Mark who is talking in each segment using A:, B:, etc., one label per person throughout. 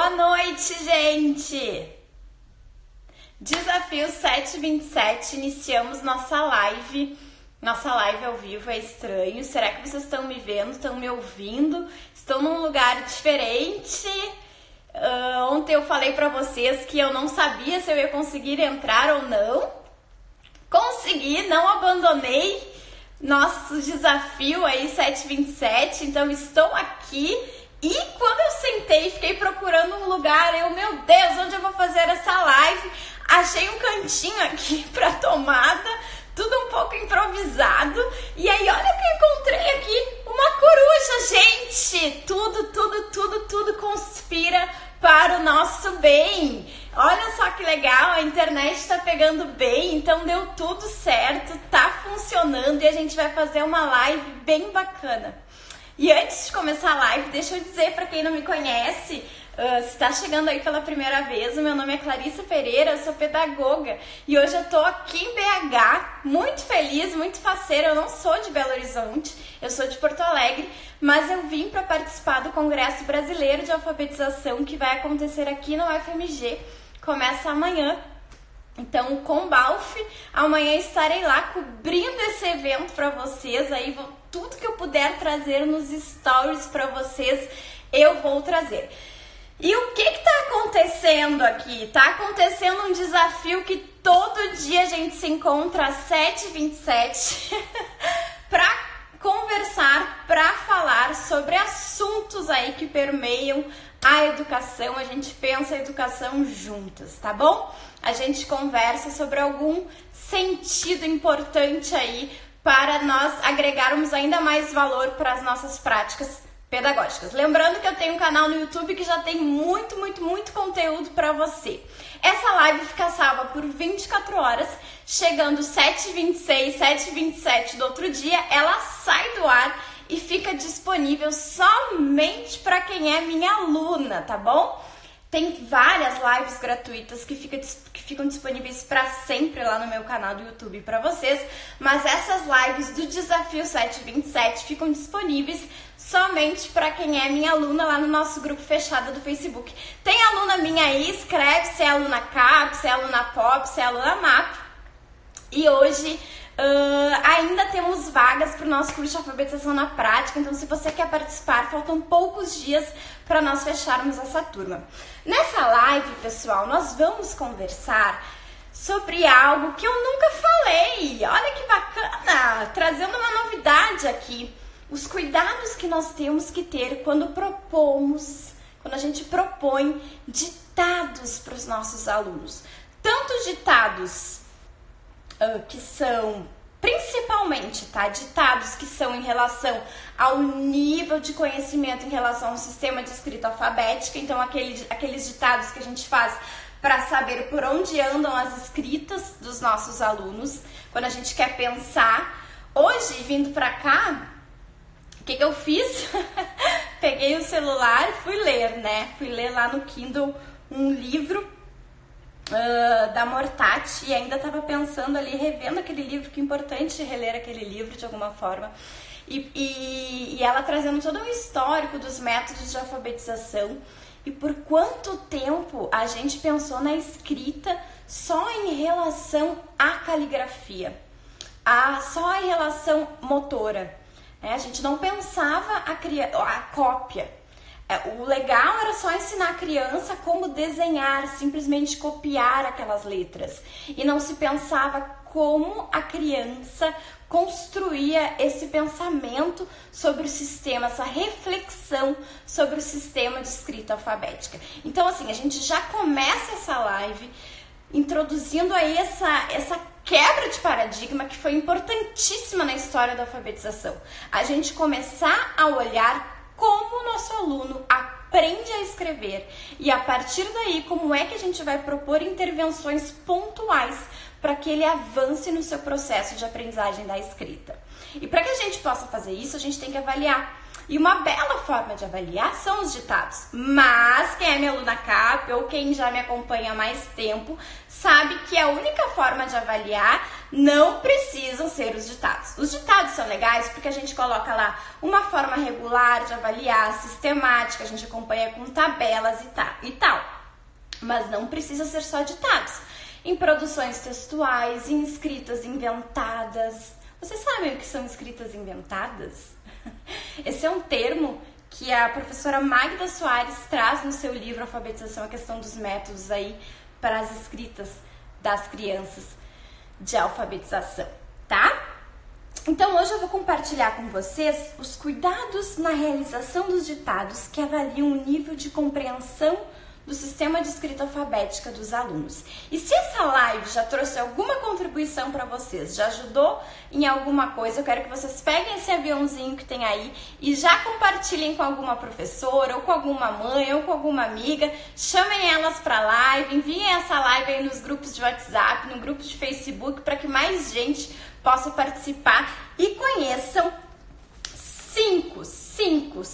A: Boa noite, gente! Desafio 727, iniciamos nossa live. Nossa live ao vivo é estranho. Será que vocês estão me vendo? Estão me ouvindo? Estou num lugar diferente. Ontem eu falei pra vocês que eu não sabia se eu ia conseguir entrar ou não. Consegui, não abandonei nosso desafio aí 727, então estou aqui. E quando eu sentei e fiquei procurando um lugar, meu Deus, onde eu vou fazer essa live? Achei um cantinho aqui pra tomada, tudo um pouco improvisado. E aí, olha o que eu encontrei aqui, uma coruja, gente! Tudo conspira para o nosso bem. Olha só que legal, a internet tá pegando bem, então deu tudo certo, tá funcionando e a gente vai fazer uma live bem bacana. E antes de começar a live, deixa eu dizer para quem não me conhece, se está chegando aí pela primeira vez, o meu nome é Clarissa Pereira, eu sou pedagoga e hoje eu tô aqui em BH, muito feliz, muito faceira. Eu não sou de Belo Horizonte, eu sou de Porto Alegre, mas eu vim para participar do Congresso Brasileiro de Alfabetização que vai acontecer aqui no UFMG, começa amanhã. Então, o Combalf, amanhã estarei lá cobrindo esse evento para vocês, aí tudo que eu puder trazer nos stories para vocês, eu vou trazer. E o que tá acontecendo aqui? Tá acontecendo um desafio que todo dia a gente se encontra às 7h27 para conversar, para falar sobre assuntos aí que permeiam a educação. A gente pensa a educação juntas, tá bom? A gente conversa sobre algum sentido importante aí para nós agregarmos ainda mais valor para as nossas práticas pedagógicas. Lembrando que eu tenho um canal no YouTube que já tem muito conteúdo para você. Essa live fica salva por 24 horas, chegando 7h26, 7h27 do outro dia, ela sai do ar e fica disponível somente para quem é minha aluna, tá bom? Tem várias lives gratuitas que ficam disponíveis para sempre lá no meu canal do YouTube para vocês, mas essas lives do Desafio 727 ficam disponíveis somente para quem é minha aluna lá no nosso grupo fechado do Facebook. Tem aluna minha aí, escreve se é aluna CAP, se é aluna POP, se é aluna MAP. E hoje ainda temos vagas para o nosso curso de alfabetização na prática, então se você quer participar, faltam poucos dias para nós fecharmos essa turma. Nessa live, pessoal, nós vamos conversar sobre algo que eu nunca falei. Olha que bacana, trazendo uma novidade aqui. Os cuidados que nós temos que ter quando a gente propõe ditados para os nossos alunos. Tanto ditados que são, principalmente, tá? Ditados que são em relação ao nível de conhecimento em relação ao sistema de escrita alfabética. Então, aqueles ditados que a gente faz para saber por onde andam as escritas dos nossos alunos. Quando a gente quer pensar. Hoje, vindo para cá, o que eu fiz? Peguei o celular e fui ler, né? Fui ler lá no Kindle um livro da Mortati e ainda estava pensando ali, revendo aquele livro, que é importante reler aquele livro de alguma forma. E ela trazendo todo um histórico dos métodos de alfabetização e por quanto tempo a gente pensou na escrita só em relação à caligrafia, só em relação motora. A gente não pensava a cópia. O legal era só ensinar a criança como desenhar, simplesmente copiar aquelas letras. E não se pensava como a criança construía esse pensamento sobre o sistema, essa reflexão sobre o sistema de escrita alfabética. Então, assim, a gente já começa essa live introduzindo aí essa quebra de paradigma que foi importantíssima na história da alfabetização. A gente começar a olhar como o nosso aluno aprende a escrever e a partir daí como é que a gente vai propor intervenções pontuais para que ele avance no seu processo de aprendizagem da escrita. E para que a gente possa fazer isso, a gente tem que avaliar E uma bela forma de avaliar são os ditados. Mas quem é minha aluna CAP ou quem já me acompanha há mais tempo sabe que a única forma de avaliar não precisam ser os ditados. Os ditados são legais porque a gente coloca lá uma forma regular de avaliar, sistemática, a gente acompanha com tabelas e tal. Mas não precisa ser só ditados. Em produções textuais, em escritas inventadas. Vocês sabem o que são escritas inventadas? Esse é um termo que a professora Magda Soares traz no seu livro Alfabetização, a questão dos métodos aí para as escritas das crianças de alfabetização, tá? Então hoje eu vou compartilhar com vocês os cuidados na realização dos ditados que avaliam o nível de compreensão do sistema de escrita alfabética dos alunos. E se essa live já trouxe alguma contribuição para vocês, já ajudou em alguma coisa, eu quero que vocês peguem esse aviãozinho que tem aí e já compartilhem com alguma professora, ou com alguma mãe, ou com alguma amiga, chamem elas para a live, enviem essa live aí nos grupos de WhatsApp, no grupo de Facebook, para que mais gente possa participar e conheçam cinco dicas,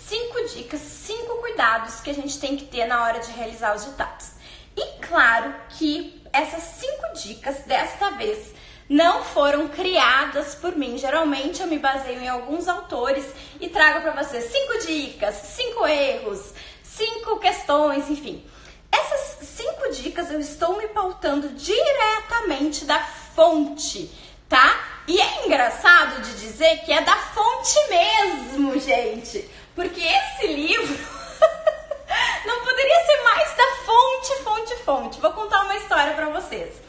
A: 5 cuidados que a gente tem que ter na hora de realizar os ditados. E claro que essas 5 dicas, desta vez, não foram criadas por mim. Geralmente eu me baseio em alguns autores e trago para vocês 5 dicas, 5 erros, 5 questões, enfim. Essas 5 dicas eu estou me pautando diretamente da fonte, tá? E é engraçado de dizer que é da fonte mesmo, gente. Porque esse livro não poderia ser mais da fonte. Vou contar uma história para vocês.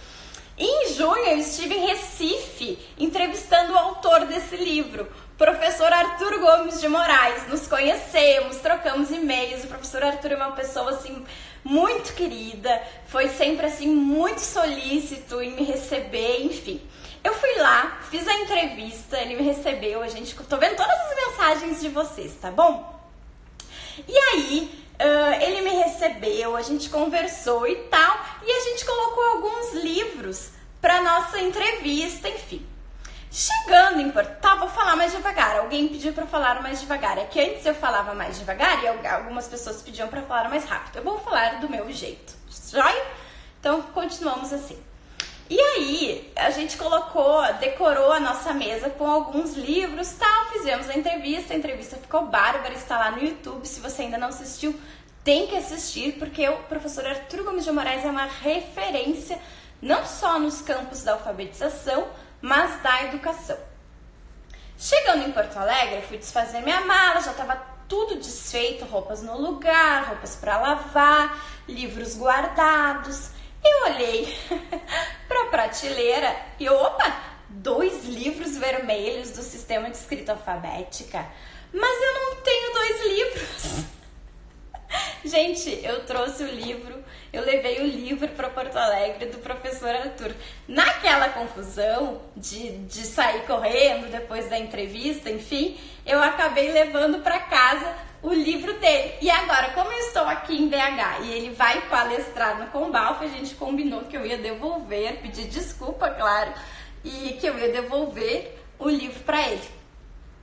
A: Em junho eu estive em Recife entrevistando o autor desse livro, professor Arthur Gomes de Moraes. Nos conhecemos, trocamos e-mails. O professor Arthur é uma pessoa assim muito querida, foi sempre assim muito solícito em me receber, enfim. Eu fui lá, fiz a entrevista, ele me recebeu, tô vendo todas as mensagens de vocês, tá bom? E aí, ele me recebeu, a gente conversou e tal, e a gente colocou alguns livros para nossa entrevista, enfim. Chegando em Porto, vou falar mais devagar, alguém pediu para falar mais devagar, é que antes eu falava mais devagar e algumas pessoas pediam para falar mais rápido. Eu vou falar do meu jeito, joia? Então, continuamos assim. E aí, a gente decorou a nossa mesa com alguns livros, tal, fizemos a entrevista ficou bárbara, está lá no YouTube, se você ainda não assistiu, tem que assistir, porque o professor Arthur Gomes de Moraes é uma referência, não só nos campos da alfabetização, mas da educação. Chegando em Porto Alegre, eu fui desfazer minha mala, já estava tudo desfeito, roupas no lugar, roupas para lavar, livros guardados. Eu olhei para a prateleira e opa, 2 livros vermelhos do sistema de escrita alfabética. Mas eu não tenho 2 livros. Gente, eu trouxe o livro, eu levei o livro para Porto Alegre do professor Arthur. Naquela confusão de sair correndo depois da entrevista, enfim, eu acabei levando para casa o livro dele. E agora, como eu estou aqui em BH e ele vai palestrar no Combalf, a gente combinou que eu ia devolver, pedir desculpa, claro, e que eu ia devolver o livro para ele.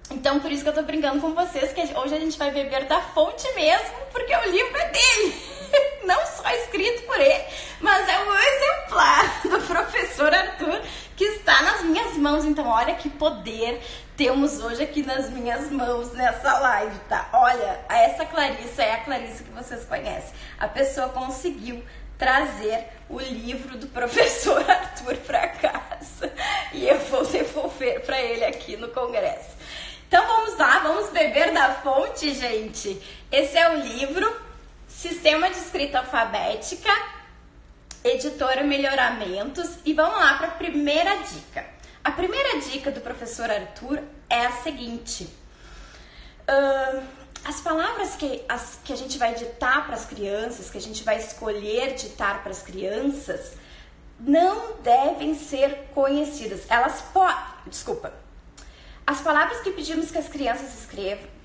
A: Então, por isso que eu tô brincando com vocês, que hoje a gente vai beber da fonte mesmo, porque o livro é dele. Não só escrito por ele, mas é o exemplar do professor Arthur que está nas minhas mãos. Então, olha que poder temos hoje aqui nas minhas mãos nessa live, tá? Olha, essa Clarissa é a Clarissa que vocês conhecem. A pessoa conseguiu trazer o livro do professor Arthur para casa e eu vou devolver para ele aqui no congresso. Então vamos lá, vamos beber da fonte, gente. Esse é o livro Sistema de Escrita Alfabética, editora Melhoramentos. E vamos lá para a primeira dica. A primeira dica do professor Arthur é a seguinte. As palavras que a gente vai ditar para as crianças, que a gente vai escolher ditar para as crianças, não devem ser conhecidas. As palavras que pedimos que as crianças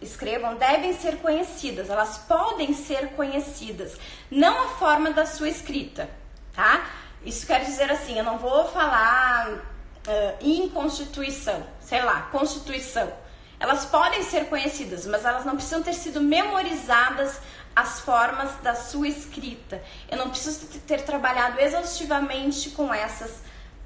A: escrevam devem ser conhecidas, elas podem ser conhecidas, não a forma da sua escrita, tá? Isso quer dizer assim, eu não vou falar em Constituição, sei lá, Constituição. Elas podem ser conhecidas, mas elas não precisam ter sido memorizadas as formas da sua escrita. Eu não preciso ter trabalhado exaustivamente com essas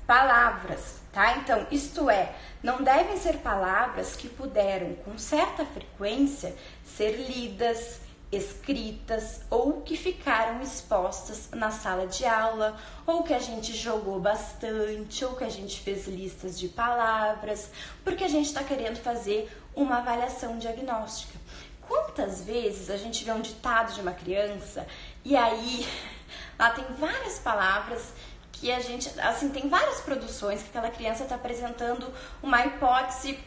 A: palavras, tá? Então, isto é, não devem ser palavras que puderam, com certa frequência, ser lidas, escritas ou que ficaram expostas na sala de aula, ou que a gente jogou bastante, ou que a gente fez listas de palavras, porque a gente está querendo fazer uma avaliação diagnóstica. Quantas vezes a gente vê um ditado de uma criança e aí lá tem várias palavras que a gente, assim, tem várias produções que aquela criança está apresentando uma hipótese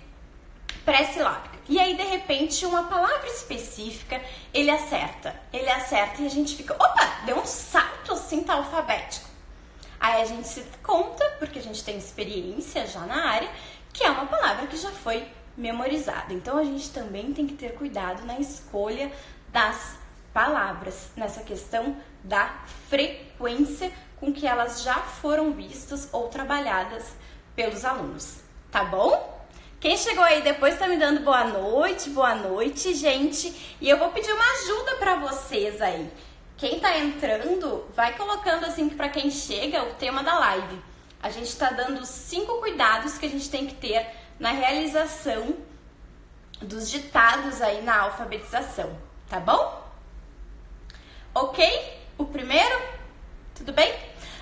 A: pré-silábica. E aí, de repente, uma palavra específica, ele acerta e a gente fica, opa, deu um salto assim, tá alfabético. Aí a gente se dá conta, porque a gente tem experiência já na área, que é uma palavra que já foi memorizada. Então, a gente também tem que ter cuidado na escolha das palavras, nessa questão da frequência com que elas já foram vistas ou trabalhadas pelos alunos, tá bom? Quem chegou aí depois tá me dando boa noite, gente. E eu vou pedir uma ajuda pra vocês aí. Quem tá entrando, vai colocando assim que pra quem chega o tema da live. A gente tá dando 5 cuidados que a gente tem que ter na realização dos ditados aí na alfabetização, tá bom? Ok? O primeiro? Tudo bem?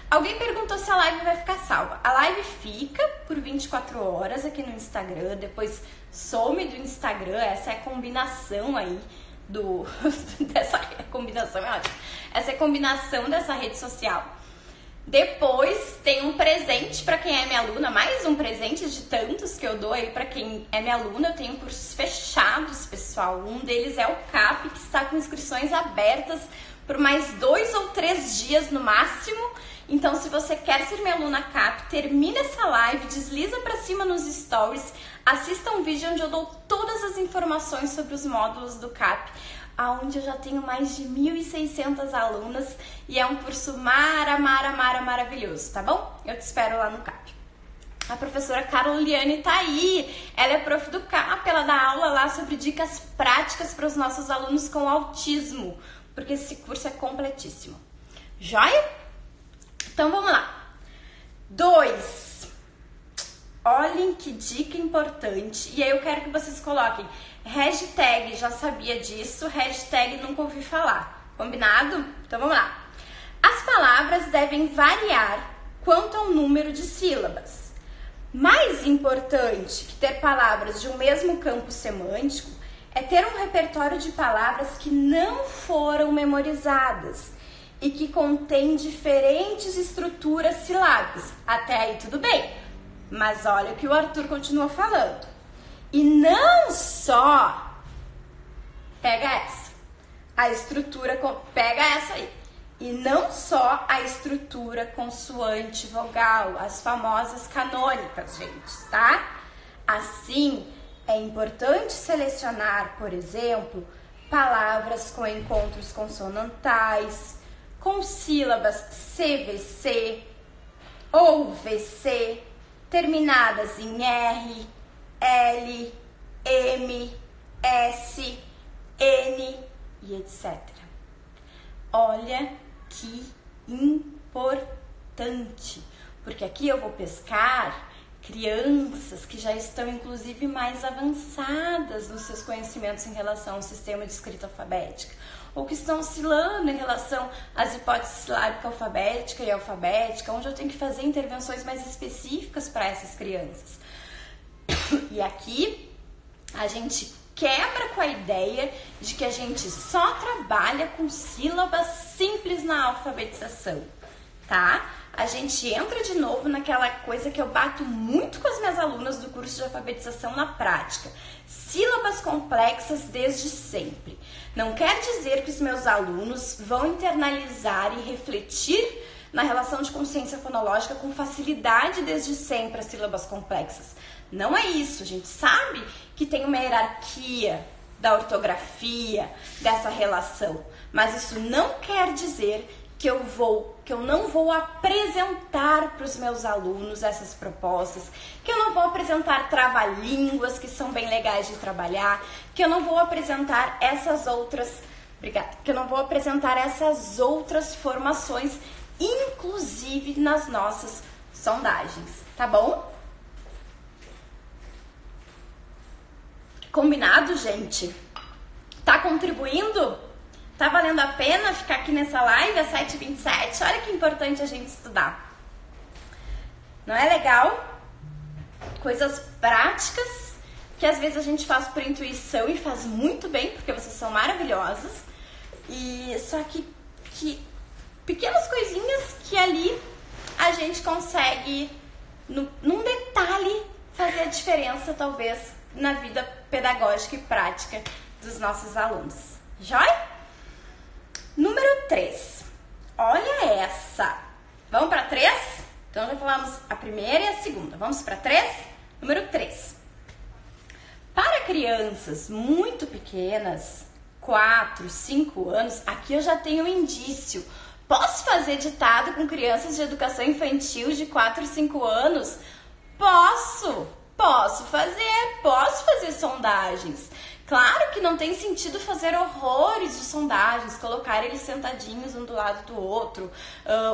A: Alguém perguntou se a live vai ficar salva. A live fica por 24 horas aqui no Instagram, depois some do Instagram. Essa é a combinação aí dessa combinação, é ótimo. Essa é a combinação dessa rede social. Depois tem um presente para quem é minha aluna, mais um presente de tantos que eu dou aí para quem é minha aluna. Eu tenho cursos fechados, pessoal. Um deles é o CAP, que está com inscrições abertas por mais 2 ou 3 dias no máximo. Então, se você quer ser minha aluna CAP, termina essa live, desliza para cima nos stories, assista um vídeo onde eu dou todas as informações sobre os módulos do CAP, onde eu já tenho mais de 1.600 alunas e é um curso maravilhoso, tá bom? Eu te espero lá no CAP. A professora Caroliane tá aí, ela é prof do CAP, ela dá aula lá sobre dicas práticas para os nossos alunos com autismo, porque esse curso é completíssimo. Joia? Então, vamos lá. 2. Olhem que dica importante. E aí eu quero que vocês coloquem hashtag já sabia disso, hashtag nunca ouvi falar. Combinado? Então, vamos lá. As palavras devem variar quanto ao número de sílabas. Mais importante que ter palavras de um mesmo campo semântico é ter um repertório de palavras que não foram memorizadas e que contém diferentes estruturas silábicas. Até aí tudo bem, mas olha o que o Arthur continua falando. E não só, pega essa, a estrutura, pega essa aí. E não só a estrutura consoante vogal, as famosas canônicas, gente, tá? Assim, é importante selecionar, por exemplo, palavras com encontros consonantais, com sílabas CVC ou VC, terminadas em R, L, M, S, N e etc. Olha que importante, porque aqui eu vou pescar crianças que já estão inclusive mais avançadas nos seus conhecimentos em relação ao sistema de escrita alfabética, ou que estão oscilando em relação às hipóteses silábica alfabética e alfabética, onde eu tenho que fazer intervenções mais específicas para essas crianças. E aqui a gente quebra com a ideia de que a gente só trabalha com sílabas simples na alfabetização, tá? A gente entra de novo naquela coisa que eu bato muito com as minhas alunas do curso de alfabetização na prática. Sílabas complexas desde sempre. Não quer dizer que os meus alunos vão internalizar e refletir na relação de consciência fonológica com facilidade desde sempre as sílabas complexas. Não é isso, a gente sabe que tem uma hierarquia da ortografia, dessa relação, mas isso não quer dizer que eu não vou apresentar para os meus alunos essas propostas, que eu não vou apresentar trava-línguas que são bem legais de trabalhar, que eu não vou apresentar essas outras, que eu não vou apresentar essas outras formações, inclusive nas nossas sondagens, tá bom? Combinado, gente? Tá contribuindo? Tá valendo a pena ficar aqui nessa live às 7h27? Olha que importante a gente estudar. Não é legal? Coisas práticas que às vezes a gente faz por intuição e faz muito bem, porque vocês são maravilhosas. E só que pequenas coisinhas que ali a gente consegue, num detalhe, fazer a diferença, talvez, na vida pedagógica e prática dos nossos alunos. Joia? Número 3. Olha essa. Vamos para 3? Então já falamos a primeira e a segunda. Vamos para 3? Número 3. Para crianças muito pequenas, 4, 5 anos, aqui eu já tenho um indício. Posso fazer ditado com crianças de educação infantil de 4, 5 anos? Posso fazer sondagens. Claro que não tem sentido fazer horrores de sondagens, colocar eles sentadinhos um do lado do outro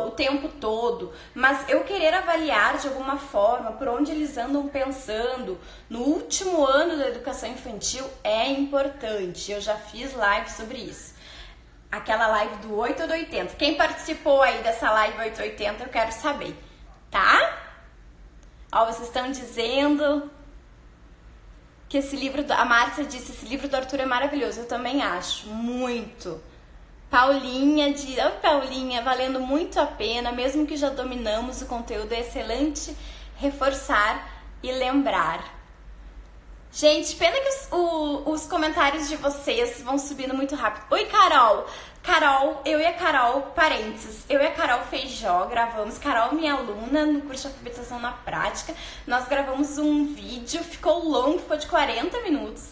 A: o tempo todo, mas eu querer avaliar de alguma forma por onde eles andam pensando no último ano da educação infantil é importante. Eu já fiz live sobre isso. Aquela live do 8 ou do 80. Quem participou aí dessa live 880, eu quero saber, tá? Ó, vocês estão dizendo que esse livro, a Márcia disse, esse livro do Arthur é maravilhoso. Eu também acho, muito. Paulinha, Paulinha, valendo muito a pena, mesmo que já dominamos o conteúdo, é excelente reforçar e lembrar. Gente, pena que os comentários de vocês vão subindo muito rápido. Oi, Carol! Eu e a Carol, parênteses, eu e a Carol Feijó gravamos, Carol minha aluna no curso de alfabetização na prática, nós gravamos um vídeo, ficou longo, ficou de 40 minutos,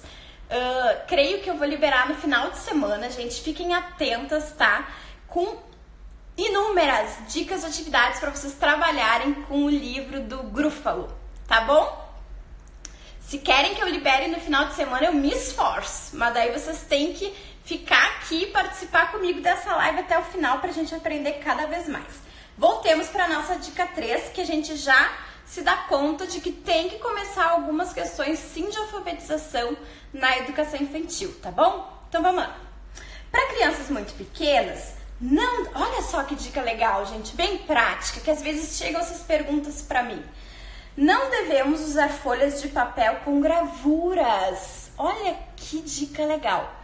A: creio que eu vou liberar no final de semana, gente, fiquem atentas, tá? Com inúmeras dicas de atividades para vocês trabalharem com o livro do Grúfalo, tá bom? Se querem que eu libere no final de semana, eu me esforço, mas daí vocês têm que ficar aqui e participar comigo dessa live até o final pra gente aprender cada vez mais. Voltemos para nossa dica 3, que a gente já se dá conta de que tem que começar algumas questões sim de alfabetização na educação infantil, tá bom? Então vamos lá. Para crianças muito pequenas, olha só que dica legal, gente, bem prática, que às vezes chegam essas perguntas para mim. Não devemos usar folhas de papel com gravuras. Olha que dica legal.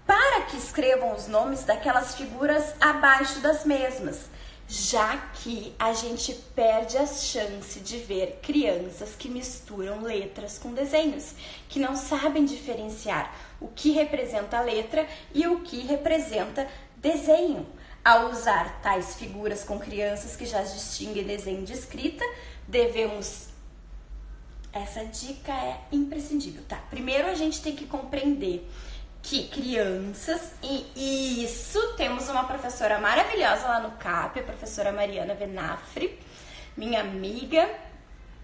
A: Para que escrevam os nomes daquelas figuras abaixo das mesmas, já que a gente perde a chance de ver crianças que misturam letras com desenhos, que não sabem diferenciar o que representa a letra e o que representa desenho. Ao usar tais figuras com crianças que já distinguem desenho de escrita, essa dica é imprescindível, tá? Primeiro a gente tem que compreender que crianças, e isso temos uma professora maravilhosa lá no CAP, a professora Mariana Venafre, minha amiga,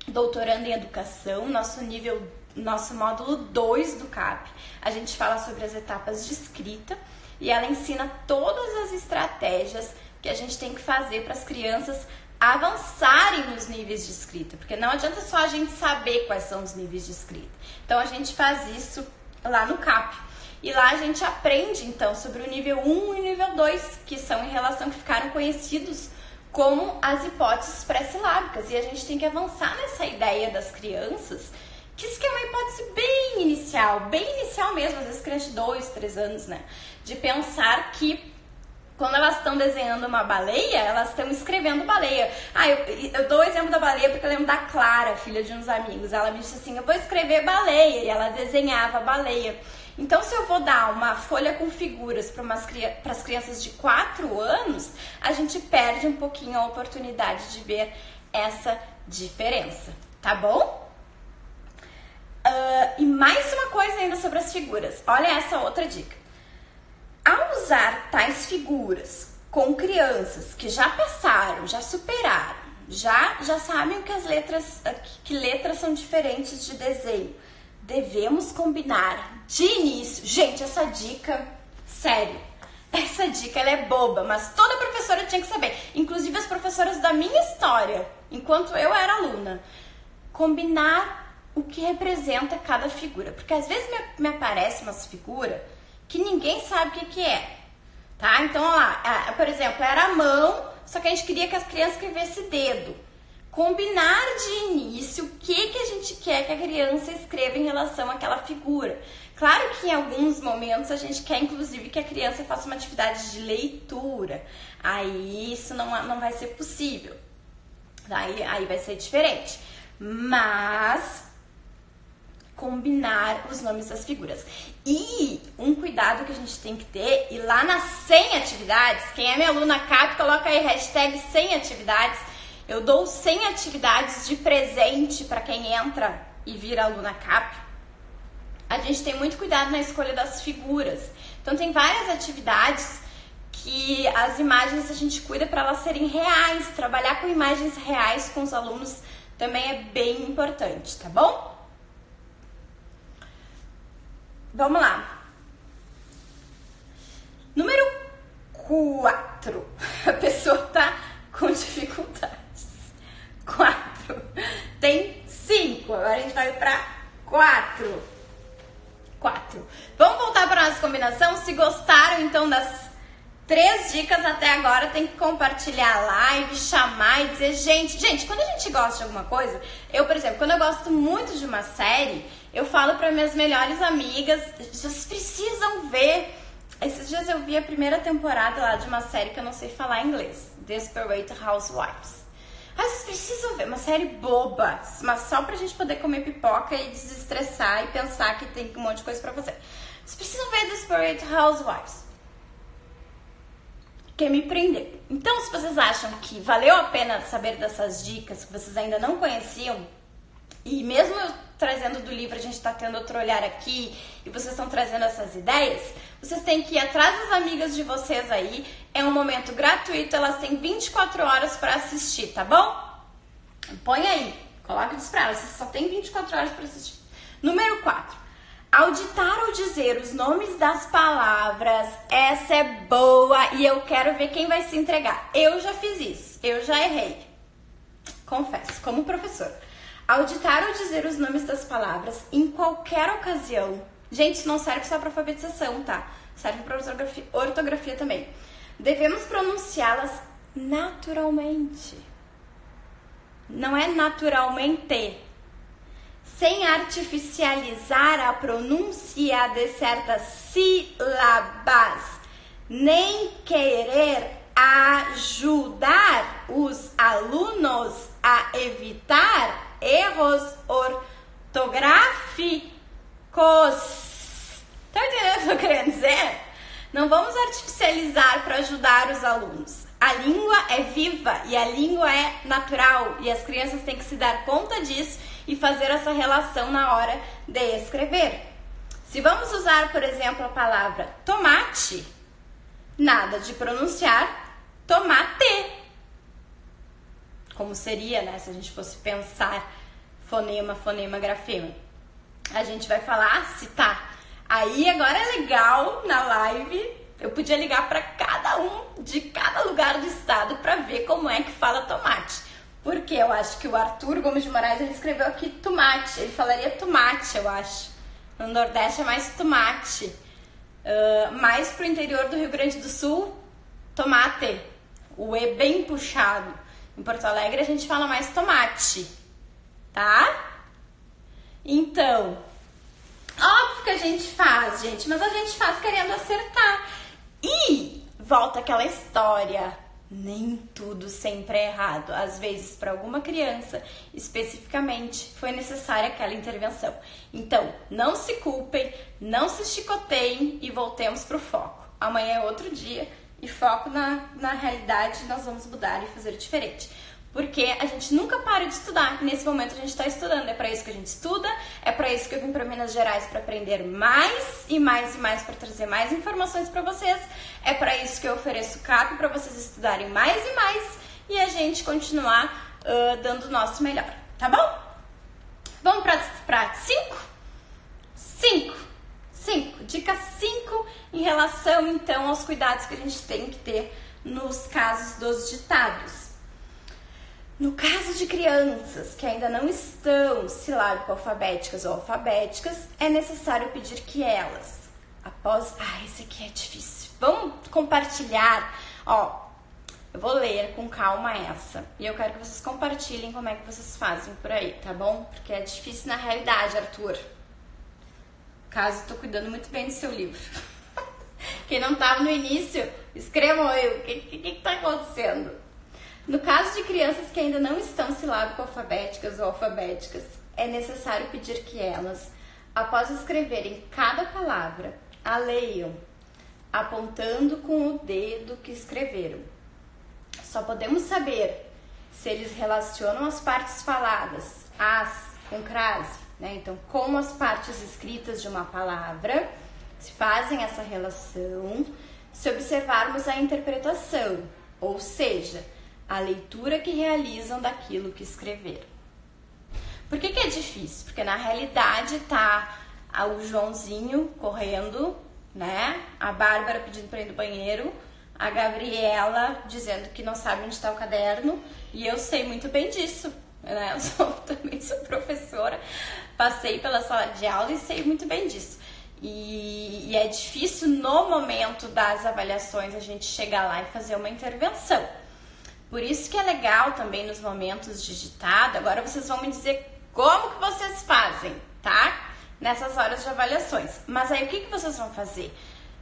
A: doutoranda em educação, nosso módulo 2 do CAP. A gente fala sobre as etapas de escrita e ela ensina todas as estratégias que a gente tem que fazer para as crianças avançarem nos níveis de escrita, porque não adianta só a gente saber quais são os níveis de escrita. Então a gente faz isso lá no CAP. E lá a gente aprende, então, sobre o nível 1 e o nível 2, que são em relação, que ficaram conhecidos como as hipóteses pré-silábicas. E a gente tem que avançar nessa ideia das crianças, que isso que é uma hipótese bem inicial mesmo, às vezes crianças de 2, 3 anos, né? De pensar que quando elas estão desenhando uma baleia, elas estão escrevendo baleia. Eu dou o exemplo da baleia porque eu lembro da Clara, filha de uns amigos. Ela me disse assim, eu vou escrever baleia, e ela desenhava baleia. Então, se eu vou dar uma folha com figuras para as crianças de 4 anos, a gente perde um pouquinho a oportunidade de ver essa diferença, tá bom? E mais uma coisa ainda sobre as figuras. Olha essa outra dica. Ao usar tais figuras com crianças que já passaram, já superaram, já sabem que letras são diferentes de desenho, devemos combinar de início. Gente, essa dica, sério, essa dica ela é boba, mas toda professora tinha que saber, inclusive as professoras da minha história, enquanto eu era aluna. Combinar o que representa cada figura, porque às vezes me aparece umas figuras que ninguém sabe o que é, tá? Então, ó lá, por exemplo, era a mão, só que a gente queria que as crianças escrevesse dedo. Combinar de início o que a gente quer que a criança escreva em relação àquela figura. Claro que em alguns momentos a gente quer, inclusive, que a criança faça uma atividade de leitura. Aí isso não vai ser possível. Aí vai ser diferente. Mas combinar os nomes das figuras. E um cuidado que a gente tem que ter, e lá nas 100 atividades, quem é minha aluna CAP, coloca aí hashtag 100 atividades. Eu dou 100 atividades de presente para quem entra e vira aluna CAP. A gente tem muito cuidado na escolha das figuras. Então tem várias atividades que as imagens a gente cuida para elas serem reais. Trabalhar com imagens reais com os alunos também é bem importante, tá bom? Vamos lá. Número 4. A pessoa tá com dificuldades. 4. Tem 5. Agora a gente vai para 4. Vamos voltar para nossa combinação? Se gostaram, então, das 3 dicas até agora, tem que compartilhar a live, chamar e dizer, gente, quando a gente gosta de alguma coisa, eu, por exemplo, quando eu gosto muito de uma série, eu falo para minhas melhores amigas, vocês precisam ver. Esses dias eu vi a primeira temporada lá de uma série que eu não sei falar em inglês, Desperate Housewives. Vocês precisam ver, uma série boba, mas só pra gente poder comer pipoca e desestressar e pensar que tem um monte de coisa pra fazer. Vocês precisam ver Desperate Housewives. Que me prendeu. Então, se vocês acham que valeu a pena saber dessas dicas que vocês ainda não conheciam, e mesmo eu trazendo do livro, a gente tá tendo outro olhar aqui, e vocês estão trazendo essas ideias, vocês têm que ir atrás das amigas de vocês aí. É um momento gratuito, elas têm 24 horas para assistir, tá bom? Põe aí, coloca isso pra elas, vocês só tem 24 horas para assistir. Número 4. Ao ditar ou dizer os nomes das palavras, essa é boa e eu quero ver quem vai se entregar. Eu já fiz isso, eu já errei. Confesso, como professora. Ao ditar ou dizer os nomes das palavras, em qualquer ocasião, gente, isso não serve só para alfabetização, tá? Serve para ortografia também. Devemos pronunciá-las naturalmente. Não é naturalmente. Sem artificializar a pronúncia de certas sílabas, nem querer ajudar os alunos a evitar erros ortográficos. Tá entendendo o que eu tô querendo dizer? Não vamos artificializar para ajudar os alunos. A língua é viva e a língua é natural e as crianças têm que se dar conta disso e fazer essa relação na hora de escrever. Se vamos usar, por exemplo, a palavra tomate, nada de pronunciar tomate. Como seria, né, se a gente fosse pensar fonema, grafema. A gente vai falar se tá. Aí agora é legal na live, eu podia ligar para cada um de cada lugar do estado para ver como é que fala tomate. Porque eu acho que o Arthur Gomes de Moraes, ele escreveu aqui tomate. Ele falaria tomate, eu acho. No Nordeste é mais tomate. Mais pro interior do Rio Grande do Sul, tomate. O E bem puxado. Em Porto Alegre a gente fala mais tomate. Tá? Então, óbvio que a gente faz, gente. Mas a gente faz querendo acertar. E volta aquela história. Nem tudo sempre é errado. Às vezes, para alguma criança, especificamente, foi necessária aquela intervenção. Então, não se culpem, não se chicoteiem e voltemos para o foco. Amanhã é outro dia e foco na realidade, nós vamos mudar e fazer diferente. Porque a gente nunca para de estudar. Nesse momento a gente está estudando. É para isso que a gente estuda. É para isso que eu vim para Minas Gerais, para aprender mais e mais e mais, para trazer mais informações para vocês. É para isso que eu ofereço o CAP, para vocês estudarem mais e mais e a gente continuar dando o nosso melhor. Tá bom? Vamos para 5? 5. Dica 5 em relação, então, aos cuidados que a gente tem que ter nos casos dos ditados. No caso de crianças que ainda não estão silábico-alfabéticas ou alfabéticas, é necessário pedir que elas, após... esse aqui é difícil. Vamos compartilhar. Eu vou ler com calma essa. E eu quero que vocês compartilhem como é que vocês fazem por aí, tá bom? Porque é difícil na realidade, Arthur. Caso eu tô cuidando muito bem do seu livro. Quem não estava no início, escrevam aí o que tá acontecendo. No caso de crianças que ainda não estão silábico-alfabéticas ou alfabéticas, é necessário pedir que elas, após escreverem cada palavra, a leiam, apontando com o dedo que escreveram. Só podemos saber se eles relacionam as partes faladas, as, com crase, né? Então, com as partes escritas de uma palavra, se fazem essa relação, se observarmos a interpretação, ou seja, a leitura que realizam daquilo que escreveram. Por que é difícil? Porque na realidade tá o Joãozinho correndo, né? A Bárbara pedindo para ir no banheiro, a Gabriela dizendo que não sabe onde está o caderno, e eu sei muito bem disso, né? Eu também sou professora, passei pela sala de aula e sei muito bem disso. E é difícil no momento das avaliações a gente chegar lá e fazer uma intervenção. Por isso que é legal também nos momentos de ditado. Agora vocês vão me dizer como que vocês fazem, tá? Nessas horas de avaliações. Mas aí o que vocês vão fazer?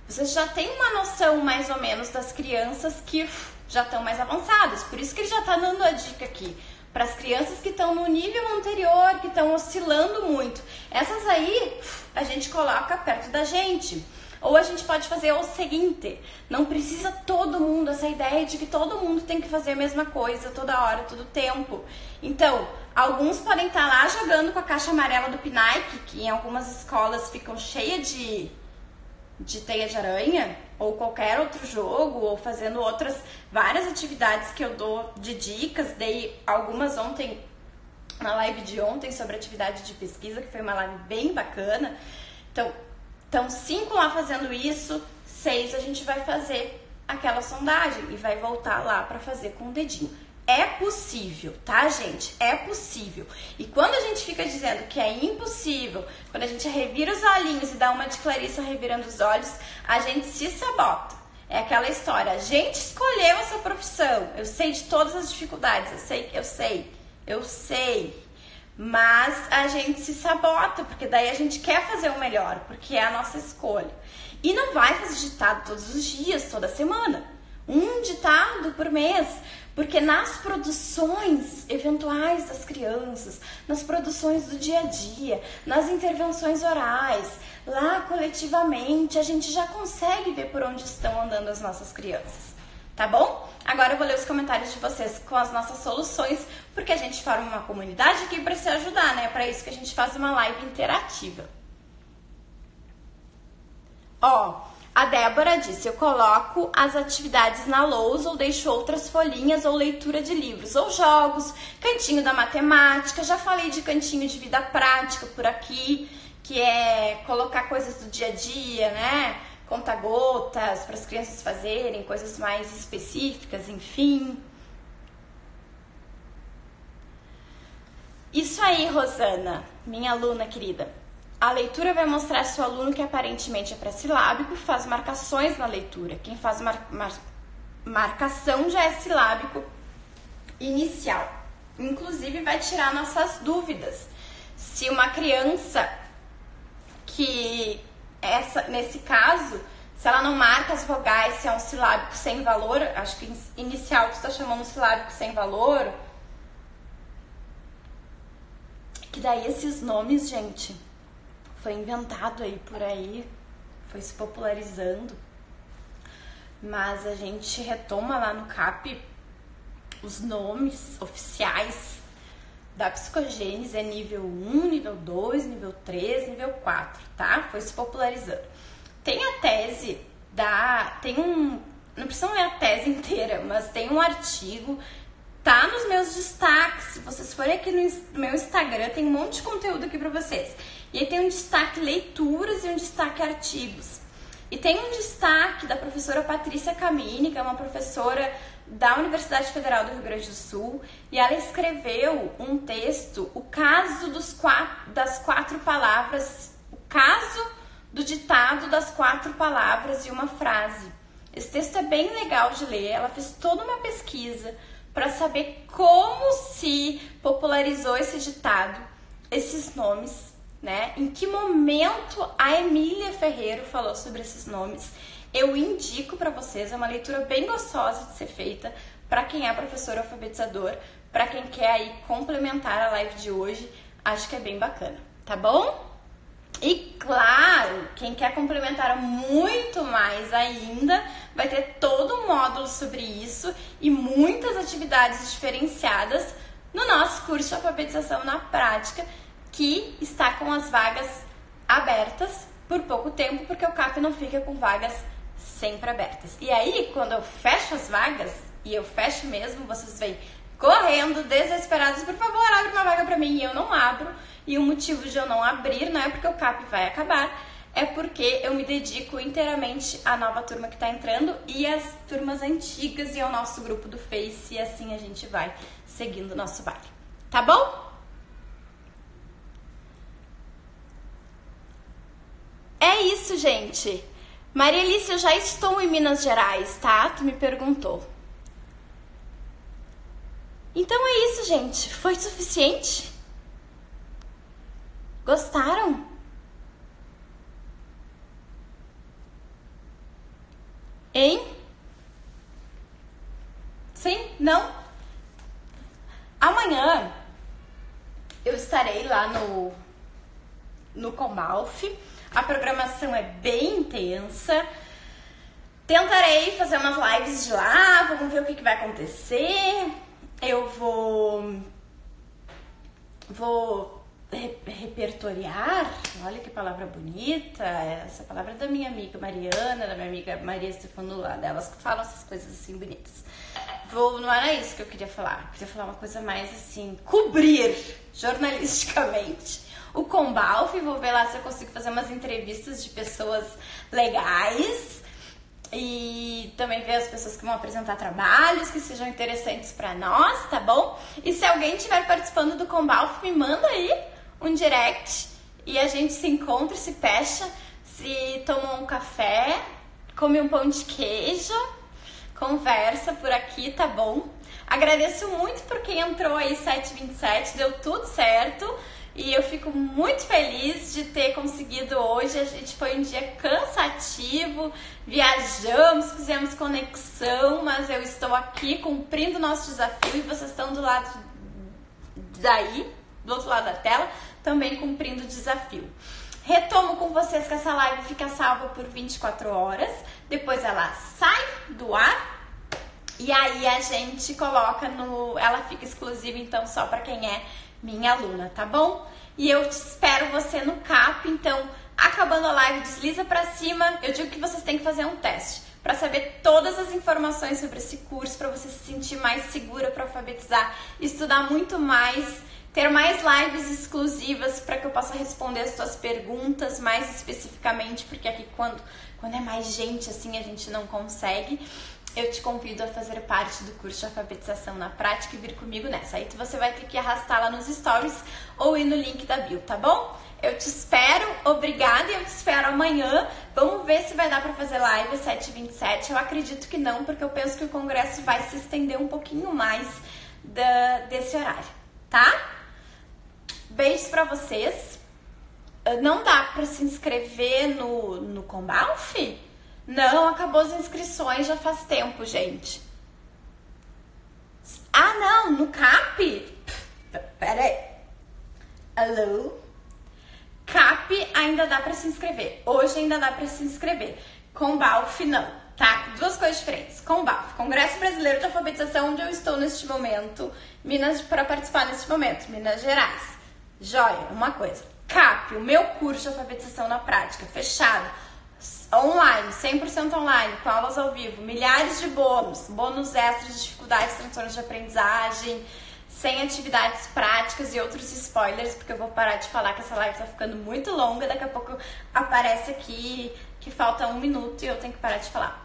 A: Vocês já têm uma noção mais ou menos das crianças que já estão mais avançadas. Por isso que ele já está dando a dica aqui. Para as crianças que estão no nível anterior, que estão oscilando muito. Essas aí a gente coloca perto da gente. Ou a gente pode fazer o seguinte, não precisa todo mundo, essa ideia de que todo mundo tem que fazer a mesma coisa toda hora, todo tempo. Então, alguns podem estar lá jogando com a caixa amarela do Pinaique, que em algumas escolas ficam cheias de teia de aranha, ou qualquer outro jogo, ou fazendo várias atividades que eu dou de dicas. Dei algumas ontem, na live de ontem, sobre atividade de pesquisa, que foi uma live bem bacana. Então 5 lá fazendo isso, 6 a gente vai fazer aquela sondagem e vai voltar lá para fazer com o dedinho. É possível, tá, gente? É possível. E quando a gente fica dizendo que é impossível, quando a gente revira os olhinhos e dá uma de Clarissa revirando os olhos, a gente se sabota. É aquela história, a gente escolheu essa profissão, eu sei de todas as dificuldades, eu sei. Mas a gente se sabota, porque daí a gente quer fazer o melhor, porque é a nossa escolha. E não vai fazer ditado todos os dias, toda semana. Um ditado por mês, porque nas produções eventuais das crianças, nas produções do dia a dia, nas intervenções orais, lá coletivamente, a gente já consegue ver por onde estão andando as nossas crianças. Tá bom? Agora eu vou ler os comentários de vocês com as nossas soluções, porque a gente forma uma comunidade aqui para se ajudar, né? Para isso que a gente faz uma live interativa. A Débora disse, eu coloco as atividades na lousa ou deixo outras folhinhas ou leitura de livros ou jogos, cantinho da matemática, já falei de cantinho de vida prática por aqui, que é colocar coisas do dia a dia, né? Conta-gotas para as crianças fazerem, coisas mais específicas, enfim. Isso aí, Rosana, minha aluna querida. A leitura vai mostrar se o aluno que aparentemente é pré-silábico faz marcações na leitura. Quem faz marcação já é silábico inicial. Inclusive vai tirar nossas dúvidas. Se uma criança nesse caso, se ela não marca as vogais, se é um silábico sem valor, acho que inicial tu está chamando um silábico sem valor, que daí esses nomes, gente, foi inventado aí por aí, foi se popularizando, mas a gente retoma lá no CAP os nomes oficiais da psicogênese é nível 1, nível 2, nível 3, nível 4, tá? Foi se popularizando. Tem a tese não precisa ler a tese inteira, mas tem um artigo, tá nos meus destaques. Se vocês forem aqui no meu Instagram, tem um monte de conteúdo aqui pra vocês. E aí tem um destaque leituras e um destaque artigos. E tem um destaque da professora Patrícia Camini, que é uma professora da Universidade Federal do Rio Grande do Sul, e ela escreveu um texto, o caso das 4 palavras, o caso do ditado das 4 palavras e uma frase. Esse texto é bem legal de ler, ela fez toda uma pesquisa para saber como se popularizou esse ditado, esses nomes, né? Em que momento a Emília Ferreiro falou sobre esses nomes. Eu indico para vocês, é uma leitura bem gostosa de ser feita para quem é professor alfabetizador, para quem quer aí complementar a live de hoje, acho que é bem bacana, tá bom? E claro, quem quer complementar muito mais ainda, vai ter todo um módulo sobre isso e muitas atividades diferenciadas no nosso curso de alfabetização na prática, que está com as vagas abertas por pouco tempo, porque o CAP não fica com vagas sempre abertas. E aí, quando eu fecho as vagas, e eu fecho mesmo, vocês vêm correndo, desesperados, por favor, abre uma vaga pra mim, e eu não abro. E o motivo de eu não abrir não é porque o CAP vai acabar, é porque eu me dedico inteiramente à nova turma que tá entrando e às turmas antigas e ao nosso grupo do Face, e assim a gente vai seguindo o nosso baile. Tá bom? É isso, gente. Maria Alice, eu já estou em Minas Gerais, tá? Tu me perguntou. Então é isso, gente. Foi suficiente? Gostaram? Hein? Sim? Não? Amanhã eu estarei lá no Comalf. A programação é bem intensa. Tentarei fazer umas lives de lá, vamos ver o que vai acontecer. Eu vou repertoriar, olha que palavra bonita, essa palavra é da minha amiga Mariana, da minha amiga Maria Stefanula, delas que falam essas coisas assim bonitas. Não era isso que eu queria falar uma coisa mais assim, cobrir jornalisticamente o Combalf, vou ver lá se eu consigo fazer umas entrevistas de pessoas legais e também ver as pessoas que vão apresentar trabalhos que sejam interessantes pra nós, tá bom? E se alguém estiver participando do Combalf, me manda aí um direct e a gente se encontra, se fecha, se toma um café, come um pão de queijo, conversa por aqui, tá bom? Agradeço muito por quem entrou aí 7h27, deu tudo certo. E eu fico muito feliz de ter conseguido hoje. A gente foi um dia cansativo, viajamos, fizemos conexão, mas eu estou aqui cumprindo o nosso desafio e vocês estão do lado do outro lado da tela, também cumprindo o desafio. Retomo com vocês que essa live fica salva por 24 horas, depois ela sai do ar e aí a gente coloca ela fica exclusiva então só para quem é minha aluna, tá bom? E eu espero você no CAP, então, acabando a live, desliza pra cima. Eu digo que vocês têm que fazer um teste para saber todas as informações sobre esse curso, para você se sentir mais segura para alfabetizar, estudar muito mais, ter mais lives exclusivas para que eu possa responder as suas perguntas mais especificamente, porque aqui quando é mais gente assim a gente não consegue. Eu te convido a fazer parte do curso de alfabetização na prática e vir comigo nessa. Aí você vai ter que arrastar lá nos stories ou ir no link da bio, tá bom? Eu te espero, obrigada, e eu te espero amanhã. Vamos ver se vai dar pra fazer live às 7h27. Eu acredito que não, porque eu penso que o congresso vai se estender um pouquinho mais desse horário, tá? Beijos pra vocês. Não dá pra se inscrever no Combalf? Não, acabou as inscrições já faz tempo, gente. Ah, não, no CAP? Pera aí. Alô? CAP ainda dá pra se inscrever. Hoje ainda dá pra se inscrever. Combalf não, tá? duas coisas diferentes. CONBAF, Congresso Brasileiro de Alfabetização, onde eu estou neste momento, para participar neste momento, Minas Gerais. Joia, uma coisa. CAP, o meu curso de alfabetização na prática, fechado, online, 100% online, com aulas ao vivo, milhares de bônus extras de dificuldades, transtornos de aprendizagem, sem atividades práticas e outros spoilers, porque eu vou parar de falar que essa live tá ficando muito longa, daqui a pouco aparece aqui que falta 1 minuto e eu tenho que parar de falar.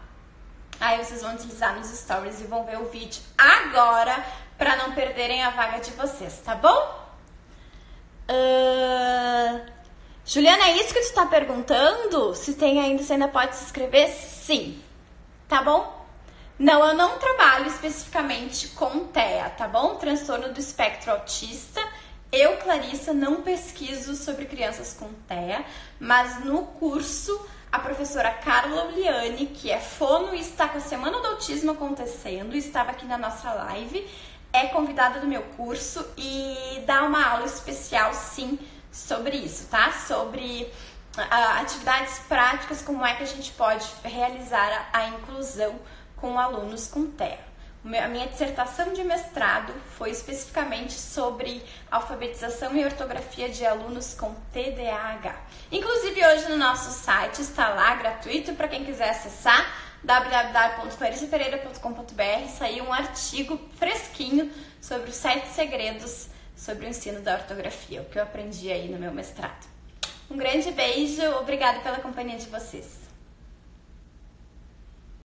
A: Aí vocês vão deslizar nos stories e vão ver o vídeo agora, pra não perderem a vaga de vocês, tá bom? Juliana, é isso que tu tá perguntando? Se ainda pode se inscrever? Sim, tá bom? Não, eu não trabalho especificamente com TEA, tá bom? Transtorno do espectro autista. Eu, Clarissa, não pesquiso sobre crianças com TEA, mas no curso, a professora Carla Uliani, que é fono e está com a Semana do Autismo acontecendo, estava aqui na nossa live, é convidada do meu curso e dá uma aula especial, sim, sobre isso, tá? Sobre atividades práticas, como é que a gente pode realizar a inclusão com alunos com TEA. A minha dissertação de mestrado foi especificamente sobre alfabetização e ortografia de alunos com TDAH. Inclusive hoje no nosso site está lá gratuito para quem quiser acessar, www.clarissapereira.com.br, saiu um artigo fresquinho sobre os 7 segredos sobre o ensino da ortografia, o que eu aprendi aí no meu mestrado. Um grande beijo, obrigada pela companhia de vocês.